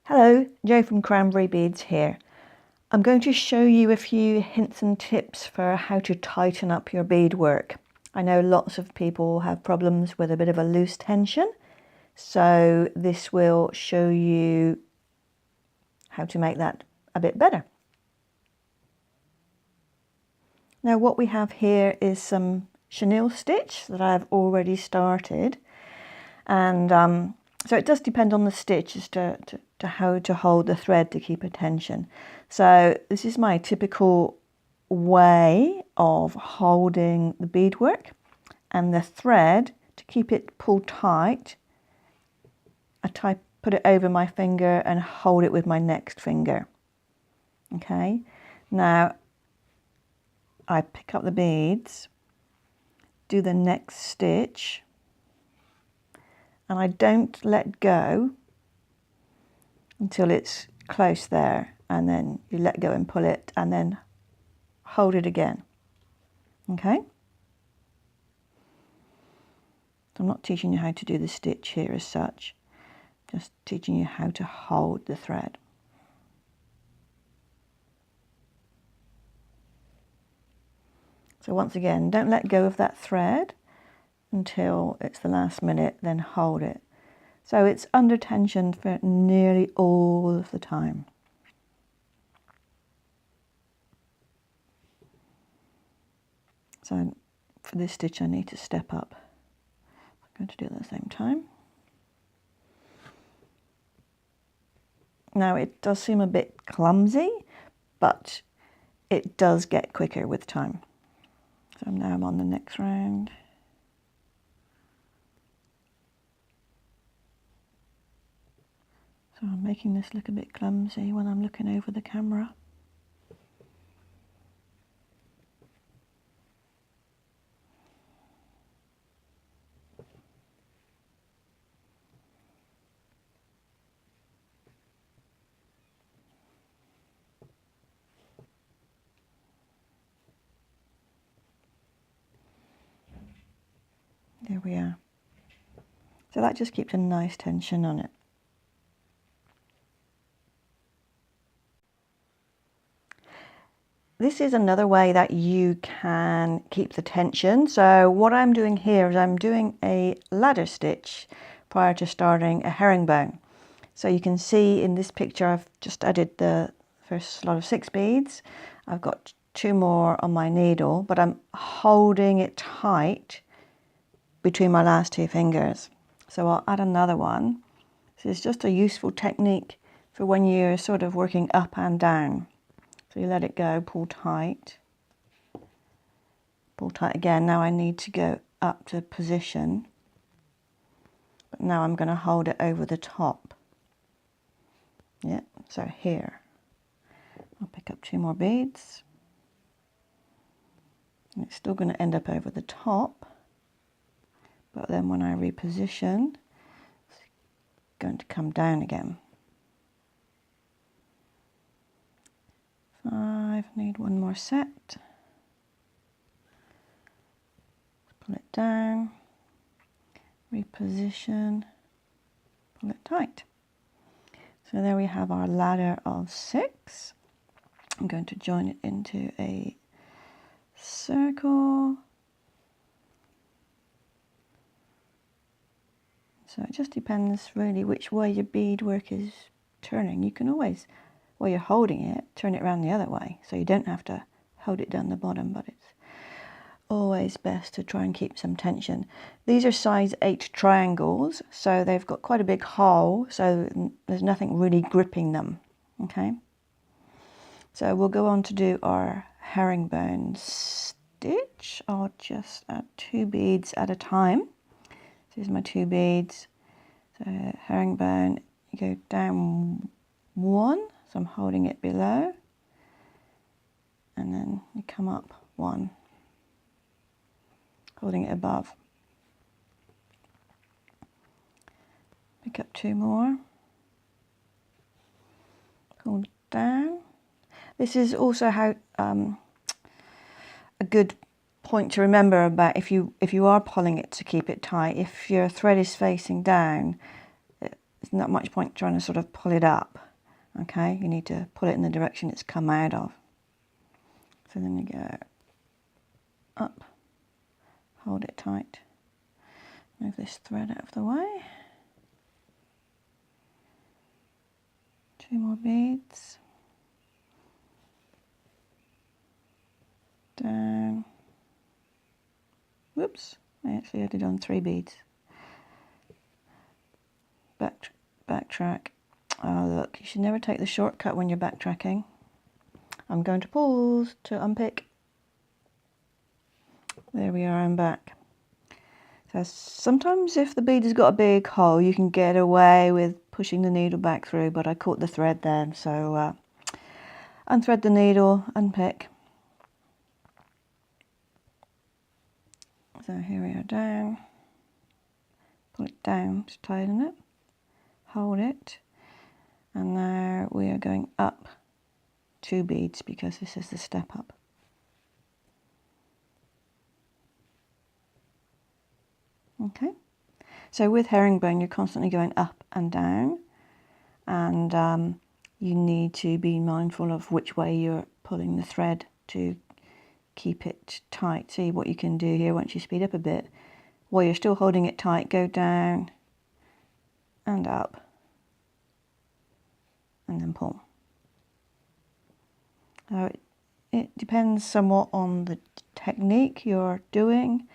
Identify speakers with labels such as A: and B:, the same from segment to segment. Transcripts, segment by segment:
A: Hello, Jo from Cranberry Beads here. I'm going to show you a few hints and tips for how to tighten up your beadwork. I know lots of people have problems with a bit of a loose tension, so this will show you how to make that a bit better. Now what we have here is some chenille stitch that I've already started, and so it does depend on the stitch as to how to hold the thread to keep a tension. So this is my typical way of holding the beadwork, and the thread, to keep it pulled tight, I put it over my finger and hold it with my next finger. Okay, now I pick up the beads, do the next stitch, and I don't let go until it's close there, and then you let go and pull it and then hold it again. Okay, so I'm not teaching you how to do the stitch here as such, just teaching you how to hold the thread. So once again, don't let go of that thread until it's the last minute, then hold it. So it's under tension for nearly all of the time. So for this stitch I need to step up. I'm going to do it at the same time. Now it does seem a bit clumsy, but it does get quicker with time. So now I'm on the next round. So I'm making this look a bit clumsy when I'm looking over the camera. There we are. So that just keeps a nice tension on it. This is another way that you can keep the tension. So what I'm doing here is I'm doing a ladder stitch prior to starting a herringbone. So you can see in this picture I've just added the first lot of 6 beads. I've got 2 more on my needle, but I'm holding it tight between my last 2 fingers. So I'll add another one. This is just a useful technique for when you're sort of working up and down. So you let it go, pull tight again. Now I need to go up to position, but now I'm going to hold it over the top. Yeah, so here I'll pick up 2 more beads, and it's still going to end up over the top, but then when I reposition it's going to come down again. 5, need 1 more set. Pull it down, reposition, pull it tight. So there we have our ladder of 6. I'm going to join it into a circle. So it just depends really which way your beadwork is turning. You can always, while you're holding it, turn it around the other way, so you don't have to hold it down the bottom, but it's always best to try and keep some tension. These are size 8 triangles, so they've got quite a big hole, so there's nothing really gripping them. Okay, so we'll go on to do our herringbone stitch. I'll just add 2 beads at a time. So here's my 2 beads. So herringbone, you go down 1, so I'm holding it below, and then you come up 1, holding it above. Pick up 2 more, pull down. This is also how a good point to remember about if you are pulling it to keep it tight. If your thread is facing down, there's not much point trying to sort of pull it up. Okay, you need to pull it in the direction it's come out of. So then you go up, hold it tight, move this thread out of the way. 2 more beads. Down. Whoops, I actually added on 3 beads. Backtrack. Oh look, you should never take the shortcut when you're backtracking. I'm going to pause to unpick. There we are, I'm back. So sometimes if the bead has got a big hole, you can get away with pushing the needle back through, but I caught the thread then, so unthread the needle, unpick. So here we are, down. Pull it down to tighten it. Hold it. And now we are going up 2 beads because this is the step up. Okay, so with herringbone you're constantly going up and down, and you need to be mindful of which way you're pulling the thread to keep it tight. See what you can do here once you speed up a bit. While you're still holding it tight, go down and up and then pull. Now it depends somewhat on the technique you're doing,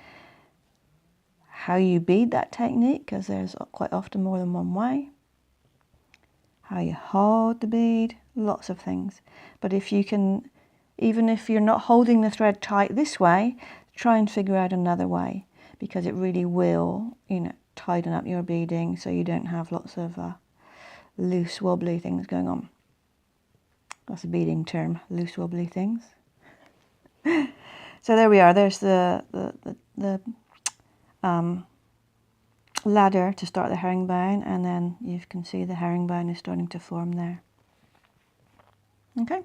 A: how you bead that technique, because there's quite often more than one way, how you hold the bead, lots of things. But if you can, even if you're not holding the thread tight this way, try and figure out another way, because it really will, you know, tighten up your beading so you don't have lots of loose wobbly things going on. That's a beading term, loose wobbly things. So there we are, there's the ladder to start the herringbone, and then you can see the herringbone is starting to form there. Okay.